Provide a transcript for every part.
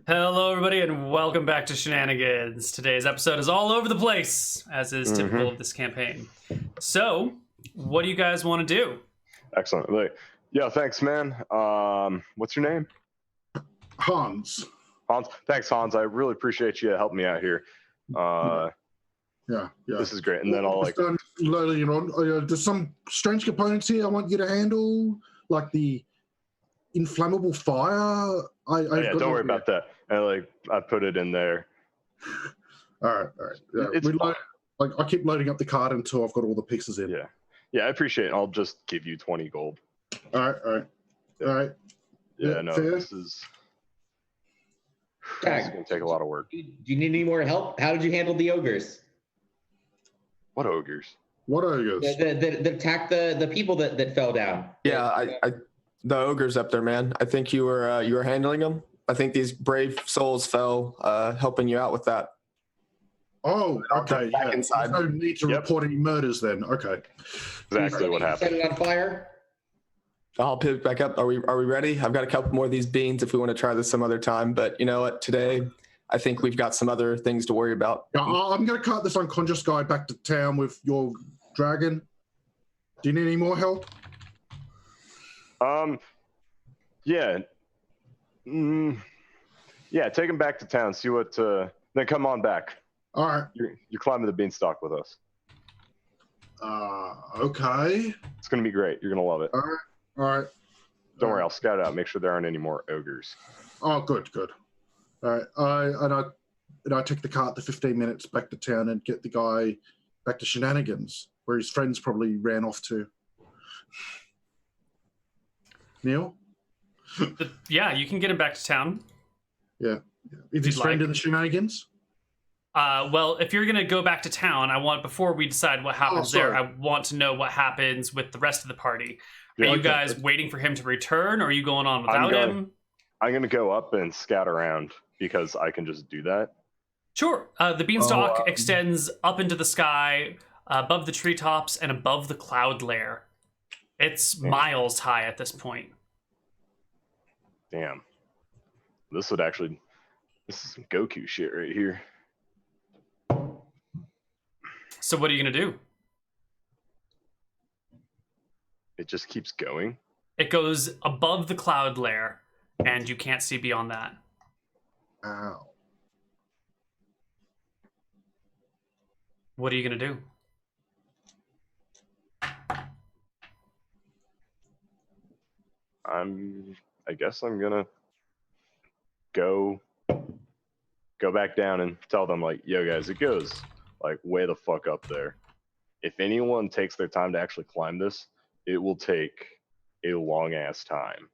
Hello, everybody, and welcome back to Shenanigans. Today's episode is all over the place, as is typical of this campaign. So, what do you guys want to do? Excellent. Yeah, thanks, man. What's your name? Hans. Hans. Thanks, Hans. I really appreciate you helping me out here. Yeah. This is great. And then I'll like. There's some strange components here I want you to handle, like the inflammable fire. Don't worry about that. I put it in there. All right. I keep loading up the card until I've got all the pieces in. Yeah, I appreciate it. I'll just give you 20 gold. All right. Yeah, no, fair. this is going to take a lot of work. Do you need any more help? How did you handle the ogres? What ogres? What ogres? That attacked the people that fell down. Yeah, the ogres up there, man. I think you were handling them. I think these brave souls fell helping you out with that. Oh, okay. Back Yeah. inside. There's no need to report any murders then. Okay. Exactly what happened. Set it on fire. I'll pick back up. Are we ready? I've got a couple more of these beans if we want to try this some other time. But you know what? Today, I think we've got some other things to worry about. Yeah, I'm going to cart this unconscious guy back to town with your dragon. Do you need any more help? Yeah. Yeah, take him back to town. See what. Then come on back. All right. You're climbing the beanstalk with us. Okay. It's going to be great. You're going to love it. All right. Don't worry, I'll scout it out. Make sure there aren't any more ogres. Oh, good. All right. I take the cart the 15 minutes back to town and get the guy back to Shenanigans, where his friends probably ran off to. Neal? Yeah, you can get him back to town. Yeah. Is his friend in the Shenanigans? Well, if you're going to go back to town, before we decide what happens there, I want to know what happens with the rest of the party. Are you guys waiting for him to return, or are you going on without him? I'm going to go up and scout around because I can just do that. Sure. The beanstalk extends up into the sky, above the treetops, and above the cloud layer. It's miles high at this point. Damn. This is some Goku shit right here. So what are you going to do? It just keeps going. It goes above the cloud layer, and you can't see beyond that. Ow. What are you going to do? I guess I'm gonna go back down and tell them like, yo guys, it goes like way the fuck up there. If anyone takes their time to actually climb this, it will take a long ass time.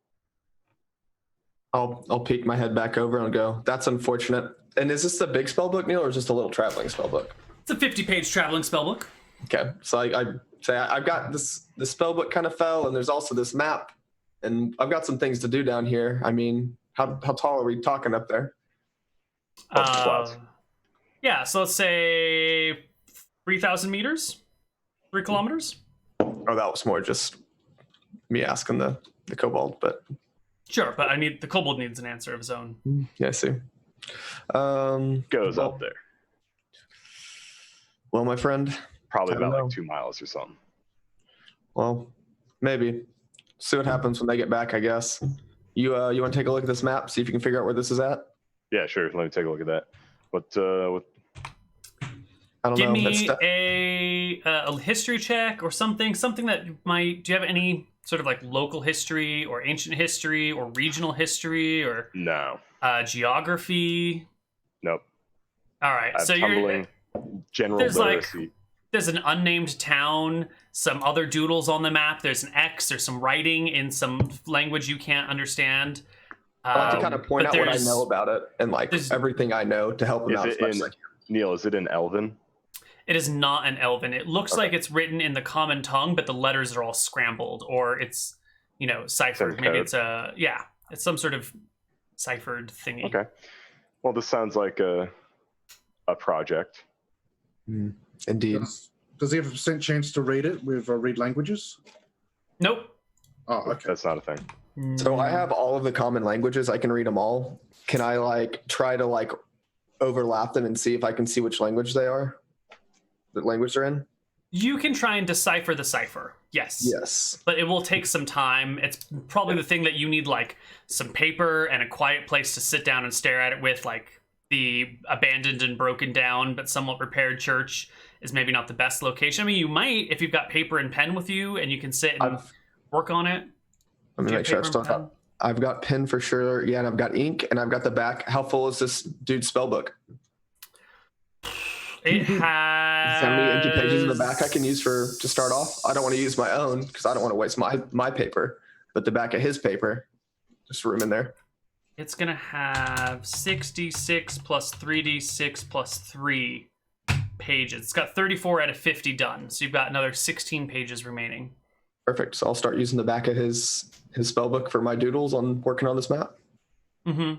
I'll peek my head back over and go, that's unfortunate. And is this the big spell book, Neal, or just a little traveling spell book? It's a 50-page traveling spellbook. Okay, so I say I've got this spell book kind of fell, and there's also this map, and I've got some things to do down here. I mean, how tall are we talking up there? Yeah, so let's say 3,000 meters, 3 kilometers. Oh, that was more just me asking the kobold, but Sure, but the kobold needs an answer of his own. yeah, I see. Goes up there. Well, my friend, Probably I don't about know. like 2 miles or something. well, maybe see what happens when they get back. I guess you want to take a look at this map, see if you can figure out where this is at. Yeah, sure. Let me take a look at that. What I don't Give know. me a history check or something that might. Do you have any sort of like local history or ancient history or regional history or no. geography? Nope. All right, I'm so tumbling general there's literacy. there's an unnamed town, some other doodles on the map. There's an X. There's some writing in some language you can't understand. I like to kind of point but out what I there's- know about it and like everything I know to help them Is out it as much in- as I can. Neal, is it in Elven? It is not an Elven. It looks like it's written in the common tongue, but the letters are all scrambled, or it's ciphered. Some Maybe code. it's some sort of ciphered thingy. Okay. Well, this sounds like a project. Indeed. Does he have a percent chance to read it with read languages? Nope. Oh, okay. That's not a thing. So I have all of the common languages. I can read them all. Can I like try to like overlap them and see if I can see which language they are? The language they're in? You can try and decipher the cipher. Yes. Yes. But it will take some time. It's probably the thing that you need, like some paper and a quiet place to sit down and stare at it with. Like the abandoned and broken down but somewhat repaired church is maybe not the best location. I mean, you might if you've got paper and pen with you and you can sit and work on it. Let me make sure I've got pen for sure. Yeah, and I've got ink and I've got the back. How full is this dude's spell book? It has how many empty pages in the back I can use to start off? I don't want to use my own because I don't want to waste my paper, but the back of his paper, just room in there. It's gonna have 66 plus 3d6 plus 3 pages. It's got 34 out of 50 done, so you've got another 16 pages remaining. Perfect. So I'll start using the back of his spell book for my doodles on working on this map. Mm-hmm.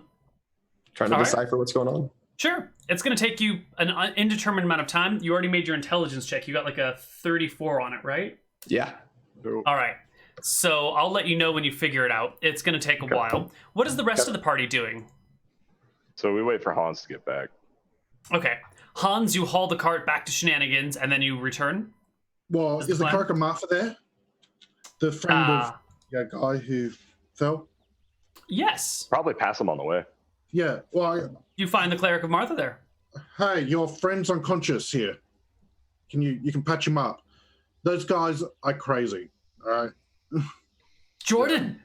Trying to decipher what's going on. Sure. It's going to take you an indeterminate amount of time. You already made your intelligence check. You got like a 34 on it, right? Yeah. All right. So I'll let you know when you figure it out. It's going to take a while. What is the rest of the party doing? So we wait for Hans to get back. Okay. Hans, you haul the cart back to Shenanigans and then you return? Well, is the clerk of Martha there? The friend of the guy who fell? Yes. Probably pass him on the way. Yeah. Well, you find the cleric of Martha there. Hey, your friend's unconscious here. You can patch him up. Those guys are crazy. All right. Jordan,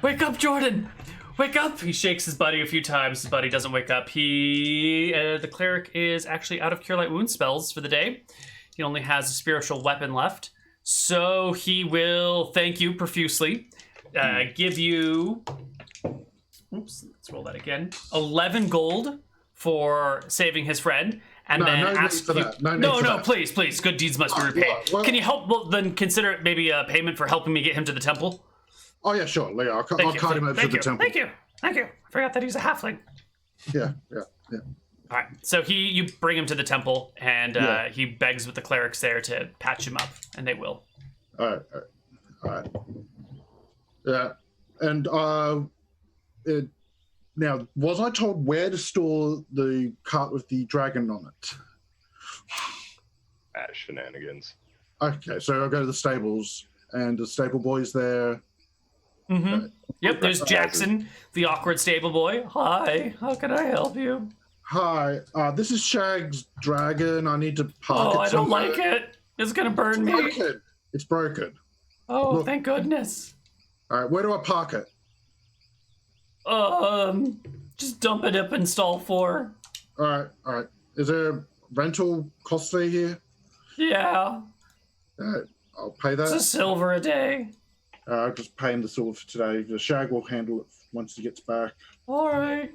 wake up, Jordan. Wake up. He shakes his buddy a few times. His buddy doesn't wake up. The cleric is actually out of Cure Light Wound spells for the day. He only has a spiritual weapon left. So he will thank you profusely. Give you... Oops, let's roll that again. 11 gold for saving his friend. And then ask for that. No, please. Good deeds must be repaid. Well, can you help? Well, then consider it maybe a payment for helping me get him to the temple. Oh, yeah, sure. I'll cart him over to the temple. Thank you. I forgot that he's a halfling. Yeah. All right. So you bring him to the temple, and he begs with the clerics there to patch him up, and they will. All right. Yeah. And now, was I told where to store the cart with the dragon on it? At Shenanigans. Okay, so I'll go to the stables, and the stable boy's there. Mm-hmm. Yep, there's Jackson, the awkward stable boy. Hi, how can I help you? Hi, this is Shag's dragon. I need to park it. I don't like it. It's gonna burn me. It's broken. Oh, look. Thank goodness. All right, where do I park it? Just dump it up in stall 4. All right. Is there a rental costly here? Yeah. I'll pay that. It's a silver a day. I'll just pay him the silver for today. The Shag will handle it once he gets back. All right.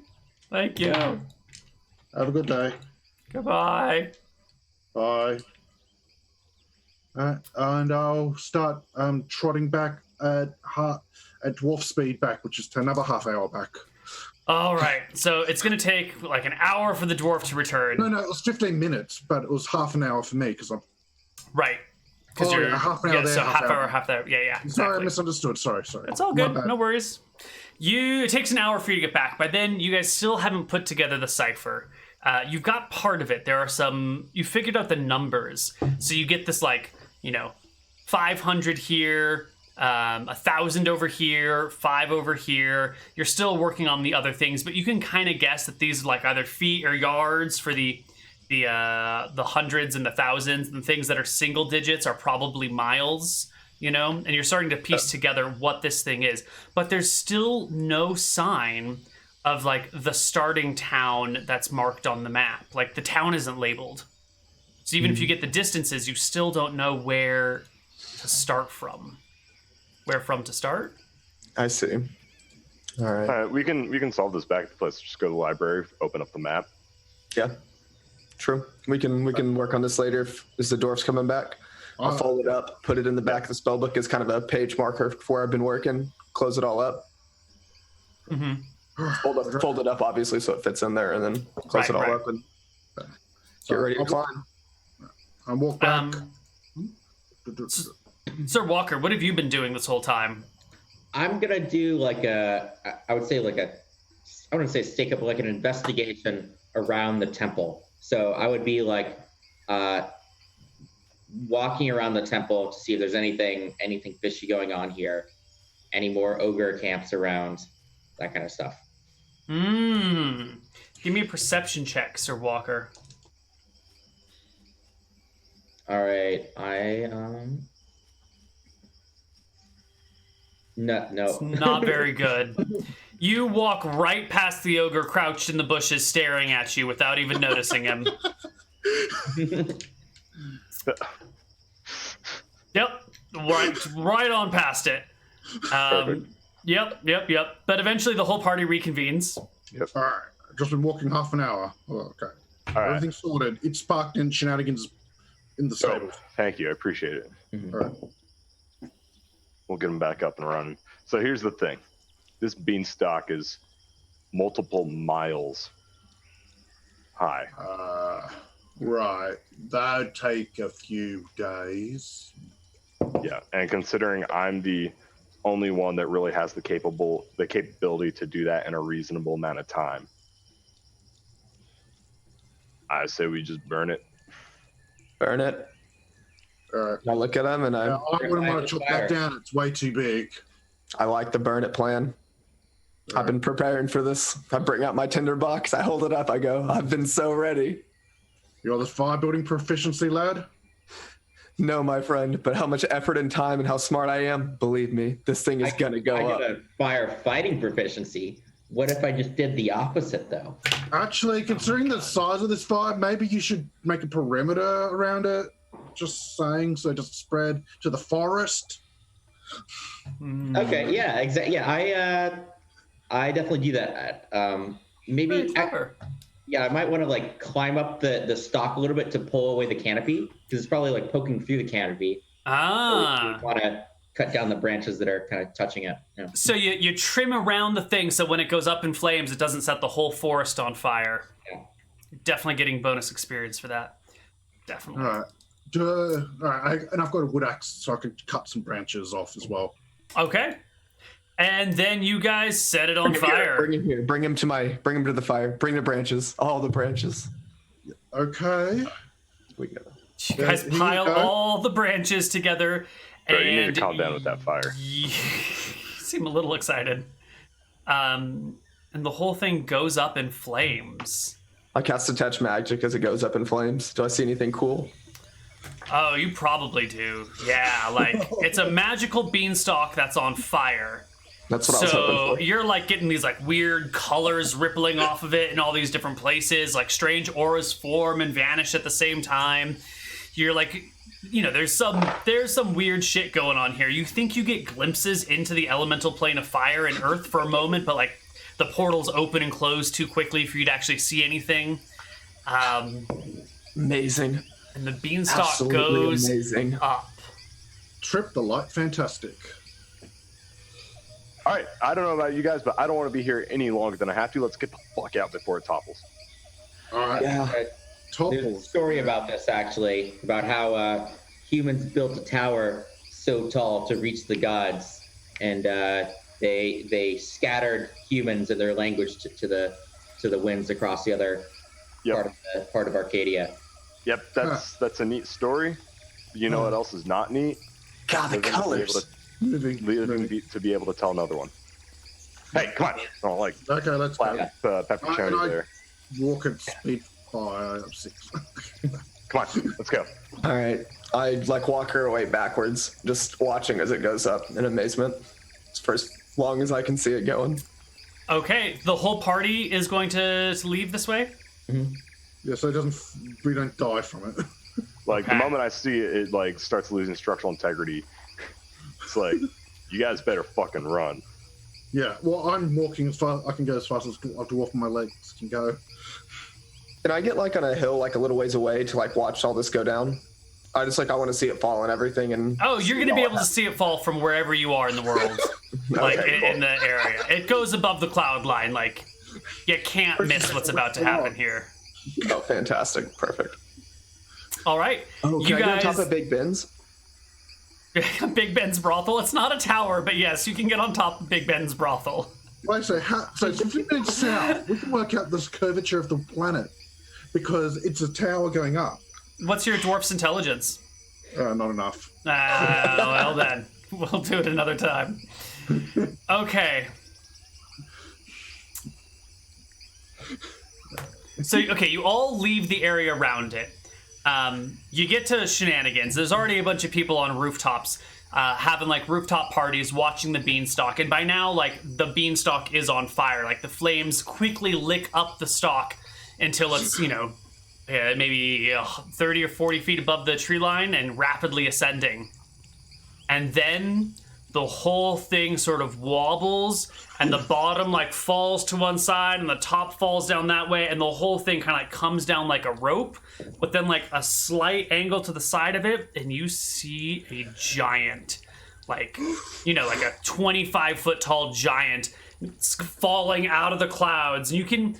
Thank you. Have a good day. Goodbye. Bye. All right, and I'll start trotting back at dwarf speed back, which is another half hour back. All right, so it's going to take like an hour for the dwarf to return. No, it was 15 minutes, but it was half an hour for me because I'm... Right. Because you're half an hour there, so half hour, half there. Yeah, exactly. Sorry, I misunderstood. Sorry. It's all good. No worries. It takes an hour for you to get back. By then, you guys still haven't put together the cipher. You've got part of it. There are some... You figured out the numbers. So you get this 500 here, 1,000 over here, 5 over here. You're still working on the other things, but you can kind of guess that these are either feet or yards for the hundreds and the thousands, and things that are single digits are probably miles, and you're starting to piece together what this thing is. But there's still no sign of the starting town that's marked on the map. The town isn't labeled. So even if you get the distances, you still don't know where to start from. Where from to start? I see. All right. We can solve this back at the place. Just go to the library, open up the map. Yeah. True. We can work on this later. Is the dwarf's coming back? I'll fold it up, put it in the back of the spellbook as kind of a page marker for where I've been working. Close it all up. Mm-hmm. Fold it up, obviously, so it fits in there, and then close it all up and get ready to climb. And walk back. Sir Walker, what have you been doing this whole time? I'm gonna do like I would say like I wouldn't say stake up, like an investigation around the temple. So I would be like walking around the temple to see if there's anything fishy going on here, any more ogre camps around, that kind of stuff. Give me a perception check, Sir Walker. All right, no. It's not very good. You walk right past the ogre crouched in the bushes staring at you without even noticing him. Yep, right on past it. Yep. But eventually the whole party reconvenes. Yep. All right, just been walking half an hour. Oh, okay. All right. Everything's sorted. It's parked in Shenanigans in the So, stables. thank you. I appreciate it. All right. We'll get them back up and running. So here's the thing. This beanstalk is multiple miles high. Right. That'd take a few days. Yeah, and considering I'm the only one that really has the capability to do that in a reasonable amount of time, I say we just burn it. Burn it. All right. I look at him and I wouldn't want to chop that down. It's way too big. I like the burn it plan. I've been preparing for this. I bring out my tinder box. I hold it up. I go, I've been so ready. You're the fire building proficiency lad? No, my friend, but how much effort and time and how smart I am, believe me, this thing is going to go up. I got a firefighting proficiency. What if I just did the opposite, though? Actually, considering the size of this fire, maybe you should make a perimeter around it. Just saying, so it doesn't spread to the forest. Okay, yeah, exactly. Yeah, I definitely do that. Maybe Very clever. I might want to like climb up the stalk a little bit to pull away the canopy because it's probably like poking through the canopy. Ah. Want to cut down the branches that are kind of touching it. Yeah. So you trim around the thing so when it goes up in flames, it doesn't set the whole forest on fire. Yeah. You're definitely getting bonus experience for that. Definitely. All right. All right. And I've got a wood axe, so I can cut some branches off as well. Okay. And then you guys set it on fire. Bring him here. Bring him to the fire. Bring the branches. All the branches. Okay. We go. You guys Here you pile go. all the branches together. Bro, And you need to calm down with that fire. You seem a little excited. And the whole thing goes up in flames. I cast Detect Magic as it goes up in flames. Do I see anything cool? Oh, you probably do. Yeah, like it's a magical beanstalk that's on fire. That's what I was hoping So for. you're like getting these like weird colors rippling off of it in all these different places. Like strange auras form and vanish at the same time. You're like, you know, there's some weird shit going on here. You think you get glimpses into the elemental plane of fire and earth for a moment, but like the portals open and close too quickly for you to actually see anything. Amazing. And the beanstalk Absolutely goes amazing. up. Trip the light, fantastic. All right, I don't know about you guys, but I don't want to be here any longer than I have to. Let's get the fuck out before it topples. All right. Yeah. There's a Topples. story about this actually, about how humans built a tower so tall to reach the gods, and they scattered humans and their language to the winds across the other part of Arcadia. Yep, that's a neat story. You know what else is not neat? God, the Living to be colors. able to- Moving. to be able to tell another one. Hey, come on! I don't like Okay, let's go. pepperoni there. Walk at speed 5, 6. Come on, let's go. All right. I like walk her away backwards, just watching as it goes up in amazement. It's for as long as I can see it going. Okay, the whole party is going to leave this way? Yeah, so we don't die from it. Like the Okay. moment I see it, it like starts losing structural integrity. It's like, you guys better fucking run. Yeah, well, I'm walking as far. I can go as fast as I have to walk on my legs can go. Can I get like on a hill, like a little ways away to like watch all this go down? I want to see it fall and everything. And Oh, you're going to be able to see it fall from wherever you are in the world. Like, Okay, in the area. It goes above the cloud line. Like, you can't miss what's about to happen here. Oh, fantastic. Perfect. All right. Oh, You can I go on guys- top of Big Ben's? Big Ben's brothel. It's not a tower, but yes, you can get on top of Big Ben's brothel. Wait, so 50 minutes south, we can work out this curvature of the planet because it's a tower going up. What's your dwarf's intelligence? Not enough. Well then, we'll do it another time. Okay. So, okay, you all leave the area around it. You get to Shenanigans. There's already a bunch of people on rooftops having, like, rooftop parties, watching the beanstalk. And by now, like, the beanstalk is on fire. Like, the flames quickly lick up the stalk until it's, maybe 30 or 40 feet above the tree line and rapidly ascending. And then the whole thing sort of wobbles, and the bottom like falls to one side and the top falls down that way, and the whole thing kind of like comes down like a rope, but then like a slight angle to the side of it, and you see a giant, like a 25-foot tall giant falling out of the clouds. You can't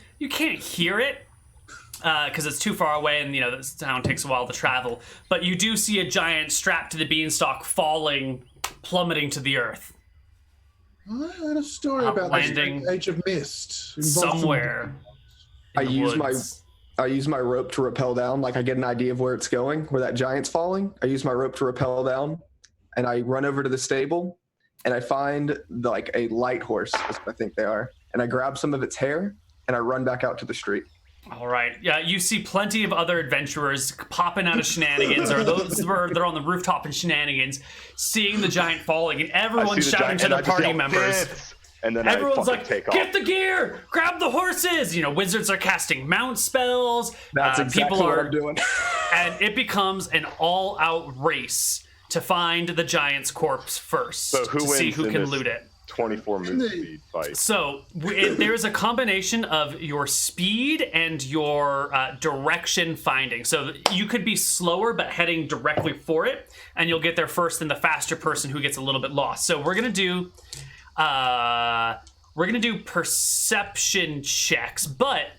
hear it because it's too far away, and this town takes a while to travel, but you do see a giant strapped to the beanstalk falling, plummeting to the earth. I had a story about landing the Age of Mist somewhere. I use my rope to rappel down. Like I get an idea of where it's going, where that giant's falling. I use my rope to rappel down, and I run over to the stable, and I find like a light horse, is what I think they are, and I grab some of its hair, and I run back out to the street. All right. Yeah, you see plenty of other adventurers popping out of Shenanigans, or those where they're on the rooftop in Shenanigans, seeing the giant falling, and everyone's shouting to the party members. And then everyone's like, take off. "Get the gear! Grab the horses!" Wizards are casting mount spells. That's exactly what I'm doing. And it becomes an all-out race to find the giant's corpse first. So who to wins see who in can this loot it. 24 move speed fight? So there's a combination of your speed and your direction finding. So you could be slower but heading directly for it, and you'll get there first than the faster person who gets a little bit lost. So we're gonna do perception checks, but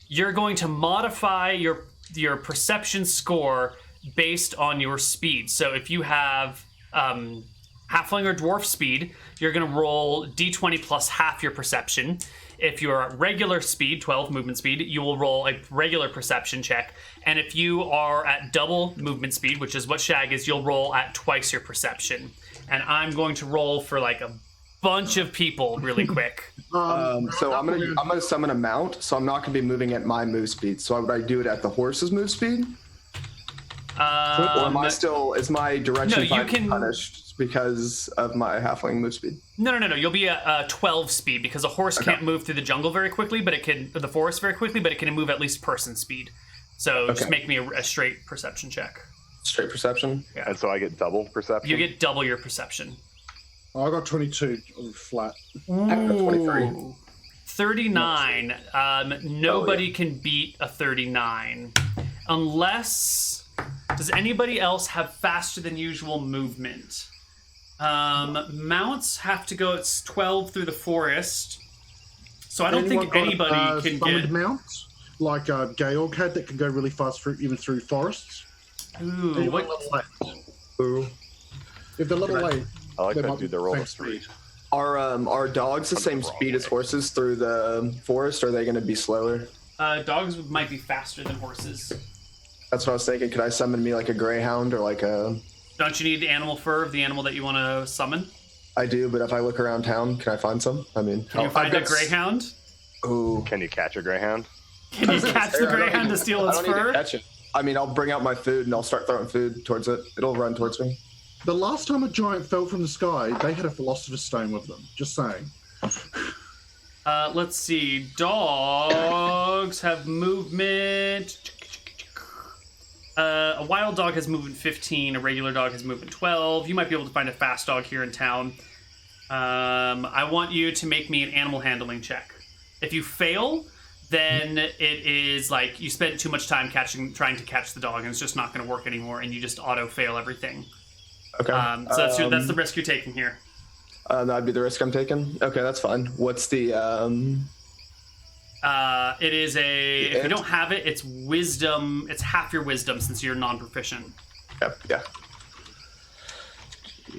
you're going to modify your perception score based on your speed. So if you have halfling or dwarf speed, you're going to roll d20 plus half your perception. If you're at regular speed, 12 movement speed, you will roll a regular perception check. And if you are at double movement speed, which is what Shag is, you'll roll at twice your perception. And I'm going to roll for like a bunch of people really quick. So I'm gonna summon a mount, so I'm not gonna be moving at my move speed. So would I do it at the horse's move speed? Or am I still, is my direction punished because of my halfling move speed? No. You'll be at 12 speed because a horse can't move through the jungle very quickly, but it can, the forest very quickly, but it can move at least person speed. So just make me a straight perception check. Straight perception? Yeah. And so I get double perception? You get double your perception. I got 22 flat. I got 23. 39. Nobody can beat a 39. Unless... Does anybody else have faster than usual movement? Mounts have to go, it's 12 through the forest. So I don't think anybody can get... mounts? Like Georg had that can go really fast even through forests? Ooh, what? Ooh. If they're level 8... I like that dude, they're rolling speed. Are dogs the same speed as horses through the forest, or are they going to be slower? Dogs might be faster than horses. That's what I was thinking. Could I summon me like a greyhound or like a... Don't you need the animal fur of the animal that you want to summon? I do, but if I look around town, can I find some? I mean... Can you find a greyhound? Ooh. Can you catch a greyhound? Can you catch the greyhound to steal its I don't need fur? to catch it. I mean, I'll bring out my food and I'll start throwing food towards it. It'll run towards me. The last time a giant fell from the sky, they had a philosopher's stone with them. Just saying. Let's see. Dogs have movement. A wild dog has movement 15. A regular dog has movement 12. You might be able to find a fast dog here in town. I want you to make me an animal handling check. If you fail, then it is like you spent too much time trying to catch the dog, and it's just not going to work anymore, and you just auto-fail everything. Okay. So that's the risk you're taking here. That'd be the risk I'm taking. Okay, that's fine. What's the? It is if you don't have it, it's wisdom. It's half your wisdom since you're non-proficient. Yeah.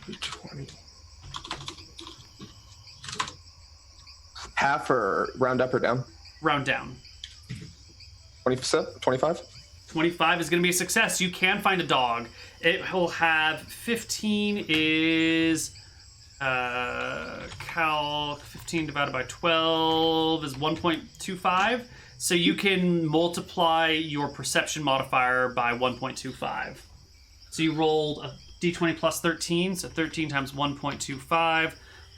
20. Half or round up or down? Round down. 20%? 25? 25 is going to be a success. You can find a dog. It will have 15 is calc 15 divided by 12 is 1.25. So you can multiply your perception modifier by 1.25. So you rolled a d20 plus 13, so 13 times 1.25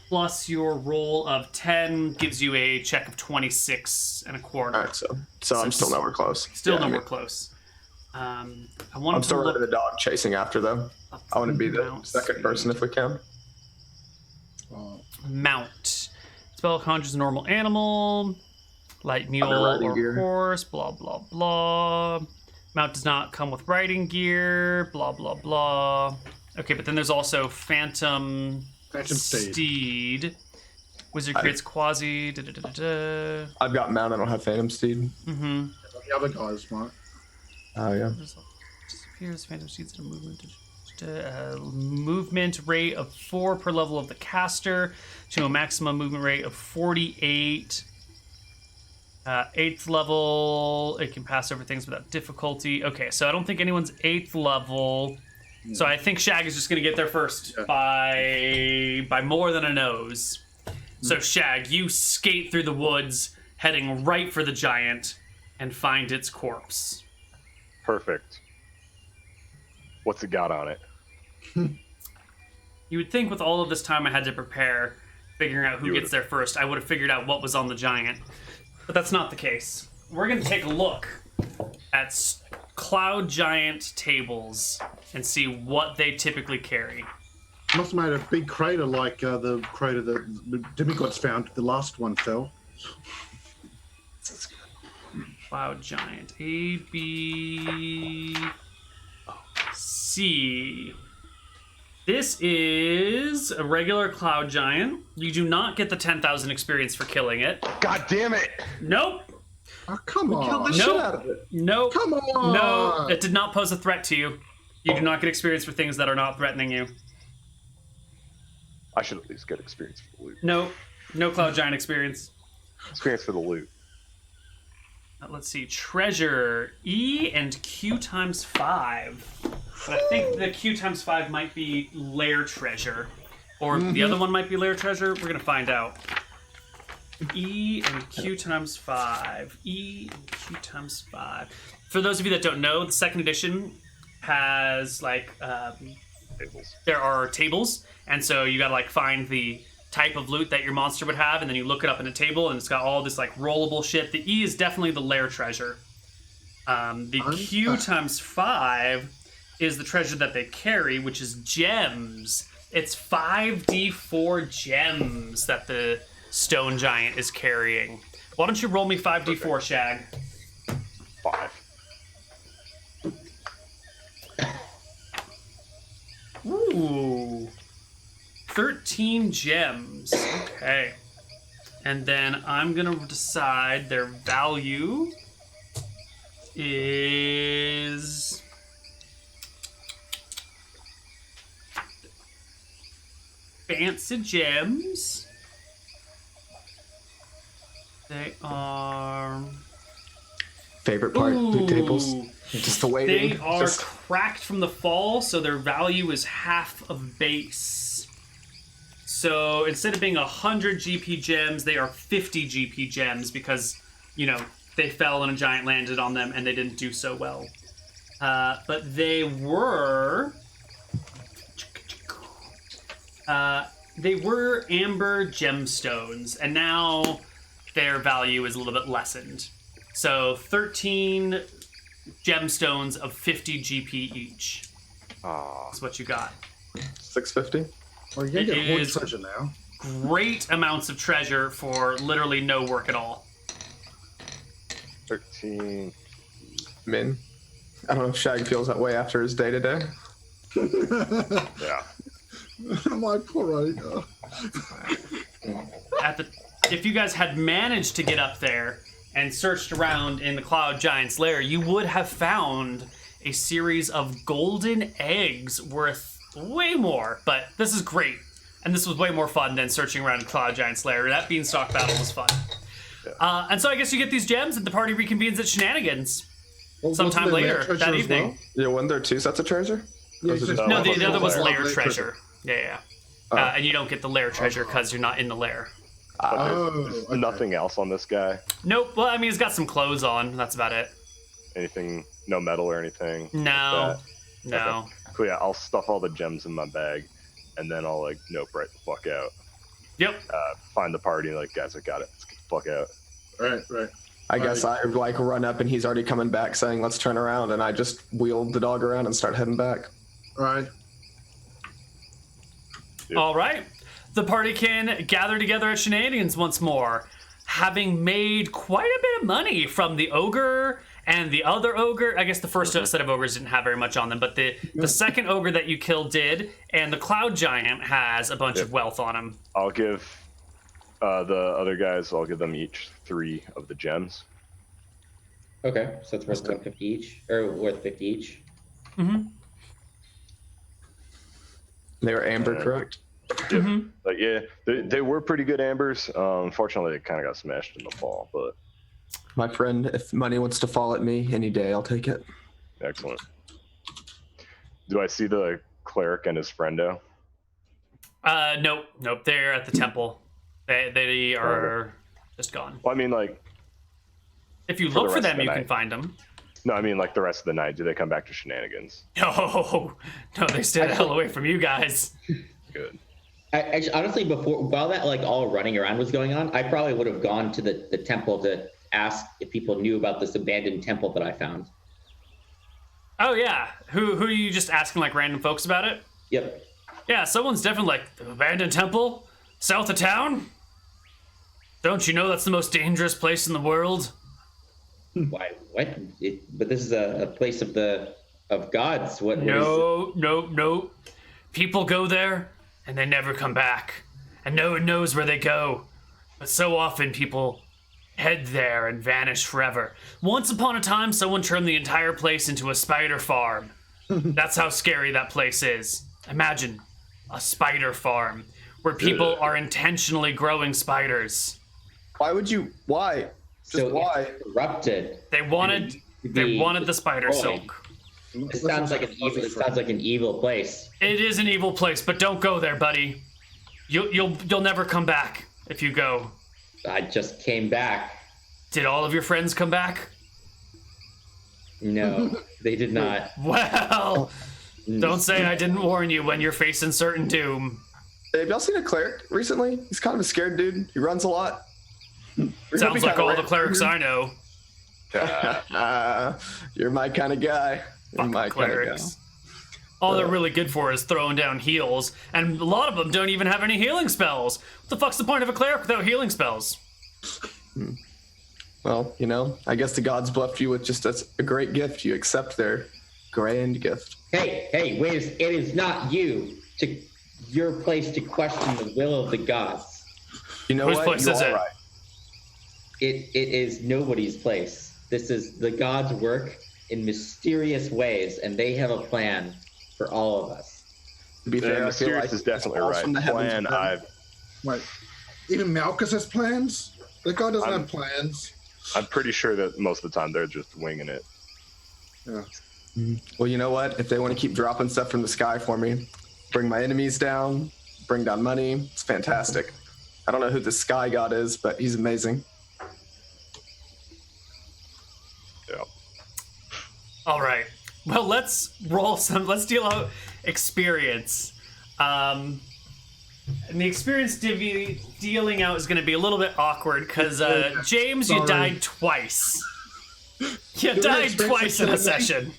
plus your roll of 10 gives you a check of 26 and a quarter. All right, so I'm still nowhere close. Still nowhere close. I'm still running the dog chasing after them. I want to be the second person if we can. Mount. Spell conjures a normal animal, like mule or gear. Horse, blah, blah, blah. Mount does not come with riding gear, blah, blah, blah. Okay, but then there's also Phantom Steed. Wizard creates quasi. I've got Mount, I don't have Phantom Steed. Mm-hmm. The other guys might. Oh, yeah. Disappears. Phantom Steed's in a movement rate of 4 per level of the caster to a maximum movement rate of 48. 8th level, it can pass over things without difficulty. Okay, so I don't think anyone's 8th level. So I think Shag is just going to get there first by more than a nose. So Shag, you skate through the woods, heading right for the giant, and find its corpse. Perfect. What's it got on it? You would think with all of this time I had to prepare, figuring out who gets there first, I would have figured out what was on the giant. But that's not the case. We're going to take a look at cloud giant tables and see what they typically carry. Must have made a big crater like the crater that the demigods found. The last one fell. Cloud giant. A, B, C. This is a regular cloud giant. You do not get the 10,000 experience for killing it. God damn it! Nope. Oh, come on. Killed the shit out of it. Nope. Come on. No, it did not pose a threat to you. You do not get experience for things that are not threatening you. I should at least get experience for the loot. No. No cloud giant experience. Experience for the loot. Let's see. Treasure. E and Q times 5. But I think the Q times 5 might be lair treasure. Or the other one might be lair treasure. We're going to find out. E and Q times 5. E and Q times 5. For those of you that don't know, the second edition has like Tables. there are tables, and so you gotta like find the type of loot that your monster would have, and then you look it up in a table, and it's got all this like rollable shit. The E is definitely the lair treasure. The Q times 5 is the treasure that they carry, which is gems. It's 5d4 gems that the stone giant is carrying. Why don't you roll me 5d4, Shag? 5. Ooh. 13 gems. Okay. And then I'm gonna decide their value is... Fancy gems. They are... Favorite part, loot tables. Just the waiting. They are cracked from the fall, so their value is half of base. So instead of being 100 GP gems, they are 50 GP gems because, you know, they fell and a giant landed on them and they didn't do so well. But they were... they were amber gemstones, and now their value is a little bit lessened. So 13 gemstones of 50 GP each. That's what you got. 650. Well, you can get It more is- treasure now. Great amounts of treasure for literally no work at all. 13. Min. I don't know if Shag feels that way after his day today. Yeah. My poor Rita. If you guys had managed to get up there and searched around in the Cloud Giant's lair, you would have found a series of golden eggs worth way more, but this is great. And this was way more fun than searching around Cloud Giant's lair. That beanstalk battle was fun. Yeah. And so I guess you get these gems and the party reconvenes at Shenanigans sometime later that evening. Well? Yeah, weren't there 2 sets of treasure? No, the other was lair treasure. Yeah. And you don't get the lair treasure because you're not in the lair. There's nothing else on this guy? Nope. Well, I mean, he's got some clothes on. That's about it. Anything, no metal or anything? No. Like no. Okay. Cool, yeah, I'll stuff all the gems in my bag, and then I'll, like, nope right the fuck out. Yep. Find the party, like, guys, I got it. Let's get the fuck out. Right. I guess I, like, run up, and he's already coming back saying, let's turn around, and I just wheel the dog around and start heading back. All right. Yep. All right. The party can gather together at Shenanigans once more, having made quite a bit of money from the ogre and the other ogre. I guess the first set of ogres didn't have very much on them, but the second ogre that you killed did, and the Cloud Giant has a bunch of wealth on him. I'll give the other guys, I'll give them each 3 of the gems. Okay, so it's worth 150 each, or worth 50 each. Mm-hmm. They were amber, correct? Yeah. Mm-hmm. Like, yeah, they were pretty good ambers. Unfortunately, they kind of got smashed in the fall, but... My friend, if money wants to fall at me any day, I'll take it. Excellent. Do I see the cleric and his friendo? Nope. They're at the temple. They are just gone. Well, I mean, like... If you look for them, you can find them. No, I mean, like, the rest of the night. Do they come back to Shenanigans? No, they stay the hell away from you guys. Good. I honestly, while that, like, all running around was going on, I probably would have gone to the temple to ask if people knew about this abandoned temple that I found. Oh, yeah. Who are you just asking, like, random folks about it? Yep. Yeah, someone's definitely like, the abandoned temple? South of town? Don't you know that's the most dangerous place in the world? Why? What? But this is a place of gods. What? No. People go there, and they never come back. And no one knows where they go. But so often people head there and vanish forever. Once upon a time, someone turned the entire place into a spider farm. That's how scary that place is. Imagine a spider farm where people are intentionally growing spiders. Why? Why? Corrupted. They wanted the spider silk. It sounds like an evil place. It is an evil place, but don't go there, buddy. You'll never come back if you go. I just came back. Did all of your friends come back? No, they did not. Well, don't say I didn't warn you when you're facing certain doom. Have y'all seen a cleric recently? He's kind of a scared dude. He runs a lot. Sounds like all the clerics I know. You're my kind of guy. Fuck clerics. All they're really good for is throwing down heals, and a lot of them don't even have any healing spells. What the fuck's the point of a cleric without healing spells? Well, I guess the gods bluffed you with just a great gift. You accept their grand gift. Hey, wait, it is not your place to question the will of the gods. You know Whose what? place is it? Right. It is nobody's place. This is the gods work in mysterious ways, and they have a plan for all of us. To be fair, mysterious is definitely right. Right. Even Malchus has plans? The god doesn't have plans. I'm pretty sure that most of the time they're just winging it. Yeah. Well, you know what? If they want to keep dropping stuff from the sky for me, bring my enemies down, bring down money, it's fantastic. I don't know who the sky god is, but he's amazing. Yeah. All right. Well, let's deal out experience. And the experience dealing out is going to be a little bit awkward because, James, you died twice. You died twice in a session.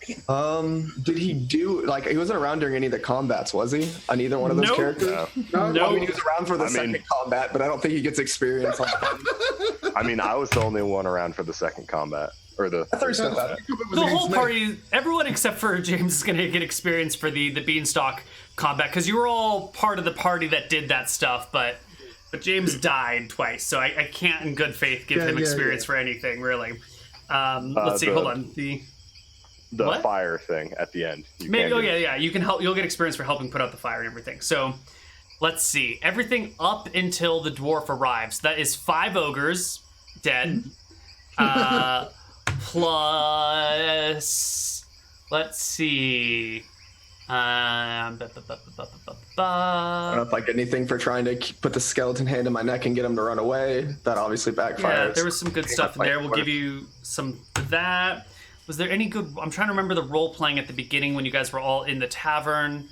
Did he do, he wasn't around during any of the combats, was he? On either one of those characters? No. I mean, he was around for the second combat, but I don't think he gets experience on that. I mean, I was the only one around for the second combat. Or the third combat. The whole party, everyone except for James is going to get experience for the Beanstalk combat, because you were all part of the party that did that stuff, but James died twice, so I can't in good faith give him experience for anything, really. Let's see, hold on. the What? fire thing at the end. Maybe. Oh yeah. You can help. You'll get experience for helping put out the fire and everything. So, let's see. Everything up until the dwarf arrives. That is 5 ogres dead. Plus, let's see. I don't know if I get anything for trying to put the skeleton hand in my neck and get him to run away. That obviously backfires. Yeah, there was some good stuff in there. We'll give you some of that. Was there any good... I'm trying to remember the role-playing at the beginning when you guys were all in the tavern.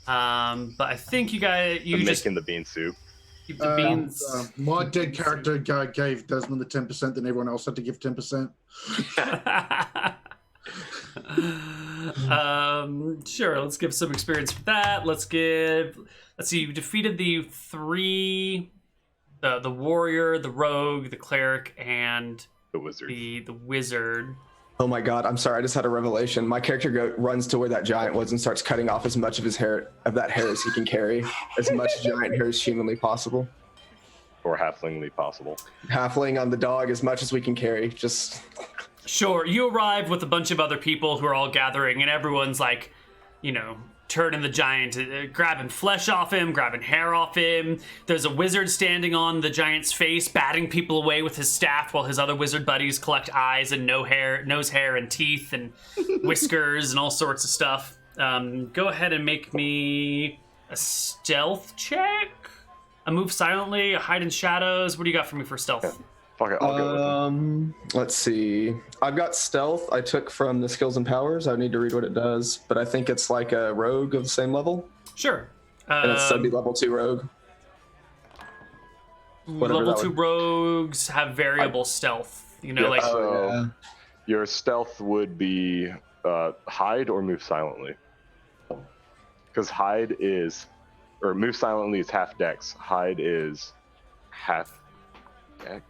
But I think you guys... making the bean soup. The beans. My dead character gave Desmond the 10%, then everyone else had to give 10%. Sure, let's give some experience for that. Let's see, you defeated the 3... The warrior, the rogue, the cleric, and... The wizard. The wizard. Oh my god, I'm sorry, I just had a revelation. My character runs to where that giant was and starts cutting off as much of his hair, of that hair as he can carry. As much giant hair as humanly possible. Or halflingly possible. Halfling on the dog as much as we can carry. Just... Sure, you arrive with a bunch of other people who are all gathering, and everyone's like, turning the giant, grabbing flesh off him, grabbing hair off him. There's a wizard standing on the giant's face, batting people away with his staff while his other wizard buddies collect eyes and nose hair and teeth and whiskers and all sorts of stuff. Go ahead and make me a stealth check. A move silently, a hide in shadows. What do you got for me for stealth? Yeah. Fuck it, I'll go with them. Let's see. I've got stealth. I took from the skills and powers. I need to read what it does, but I think it's like a rogue of the same level. Sure. And it's be level 2 rogue. Level 2 rogues have variable stealth. Your stealth would be hide or move silently. Because move silently is half dex. Hide is half dex.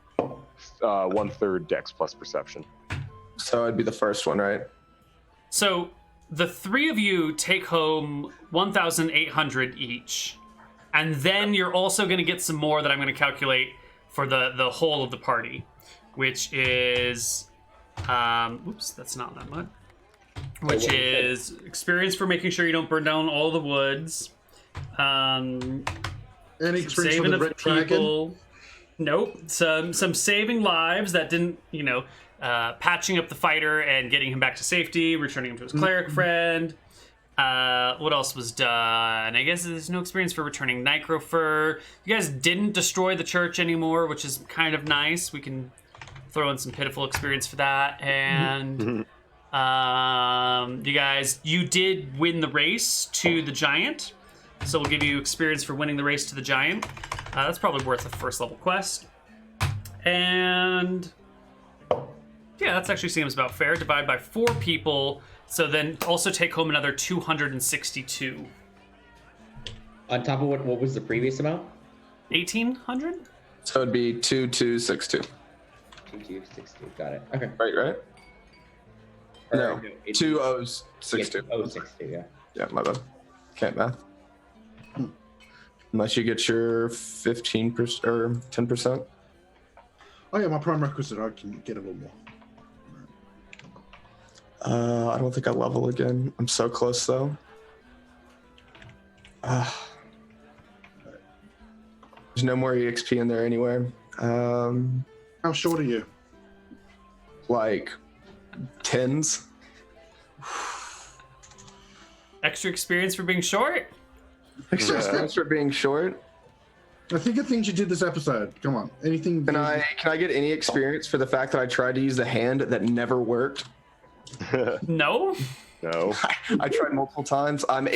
1/3 dex plus perception. So it'd be the first one, right? So the 3 of you take home 1,800 each, and then you're also going to get some more that I'm going to calculate for the whole of the party, which is oops, that's not that much. Which is experience for making sure you don't burn down all the woods. Any experience for saving the of red dragon? Nope. Some saving lives that didn't, patching up the fighter and getting him back to safety, returning him to his cleric friend. What else was done? I guess there's no experience for returning Necrofer. You guys didn't destroy the church anymore, which is kind of nice. We can throw in some pitiful experience for that. And you did win the race to the giant. So we'll give you experience for winning the race to the giant. That's probably worth a first level quest. And yeah, that actually seems about fair. Divide by 4 people. So then also take home another 262. On top of what was the previous amount? 1,800? So it'd be 2262. 2262, got it. Okay. Right? No, 2062. Yeah, 2062, yeah. Yeah, my bad. Can't math. Unless you get your 15% or 10%. Oh yeah, my prime requisite, I can get a little more. I don't think I level again. I'm so close though. There's no more EXP in there anywhere. How short are you? Like 10s. Extra experience for being short? Extra experience for being short. I think of things you did this episode. Come on, anything? Can I get any experience for the fact that I tried to use the hand that never worked? No. No. I tried multiple times. I'm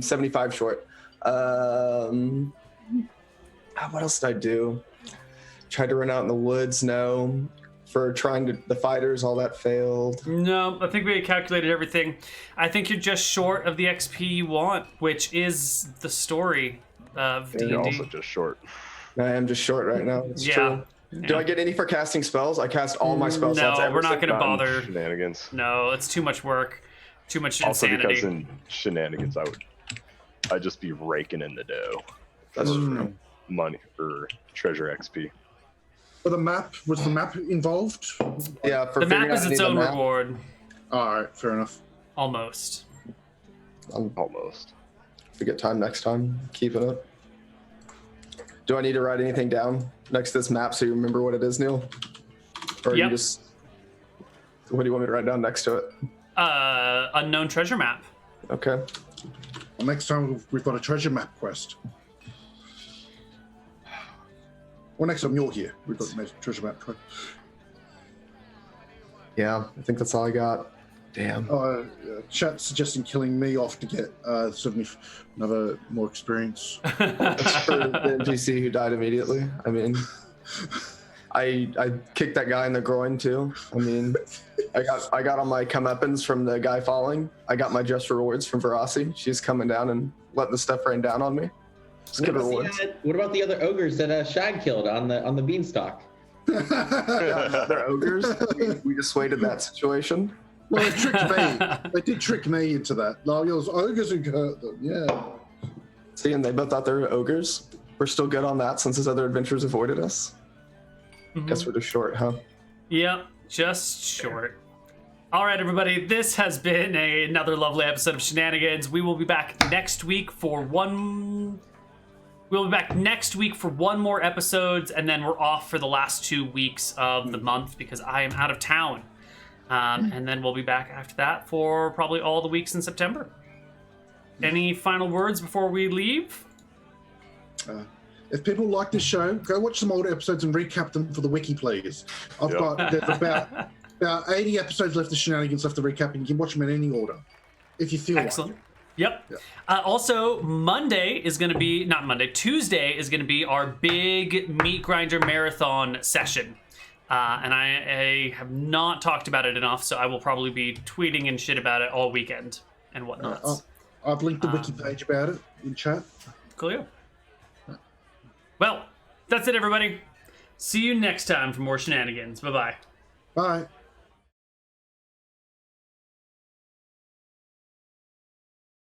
75 short. What else did I do? Tried to run out in the woods. No. For trying the fighters, all that failed. No, I think we calculated everything. I think you're just short of the XP you want, which is the story of D&D. You're also just short. I am just short right now. It's Yeah. true. Yeah. Do I get any for casting spells? I cast all my spell slots. No, we're not going to time. bother. Shenanigans. No, it's too much work. Too much Also insanity. because in Shenanigans, I'd just be raking in the dough. That's for money or treasure XP. For the map, was the map involved? Yeah, for The map figuring is out its any of own the map. reward. All right, fair enough. Almost. Almost. Forget time next time. Keep it up. Do I need to write anything down next to this map so you remember what it is, Neal? Or Yep. you just... What do you want me to write down next to it? Unknown treasure map. Okay. Well, next time we've got a treasure map quest. Well, next time you're here, we've got a treasure map quest. Yeah, I think that's all I got. Damn. Chat suggesting killing me off to get certainly another more experience. That's for the NPC who died immediately. I mean, I kicked that guy in the groin too. I mean, I got on my comeuppance from the guy falling. I got my just rewards from Verasi. She's coming down and letting the stuff rain down on me. Just good rewards. What about the other ogres that Shag killed on the beanstalk? They're ogres. We dissuaded that situation. Well, they tricked me. They did trick me into that. No, it was ogres who hurt them. Yeah. See, and they both thought they were ogres. We're still good on that since his other adventures avoided us. Guess we're just short, huh? Yep, just short. All right, everybody, this has been another lovely episode of Shenanigans. We will be back next week for one... We'll be back next week for one more episodes, and then we're off for the last 2 weeks of the month because I am out of town. And then we'll be back after that for probably all the weeks in September. Any final words before we leave? If people like this show, go watch some old episodes and recap them for the wiki, please. There's about 80 episodes left of Shenanigans left to recap, and you can watch them in any order if you feel Excellent. like it. Yep. Also, Tuesday is going to be our big Meat Grinder Marathon session. And I have not talked about it enough, so I will probably be tweeting and shit about it all weekend and whatnot. I've linked the wiki page about it in chat. Cool. Well, that's it, everybody. See you next time for more Shenanigans. Bye-bye. Bye.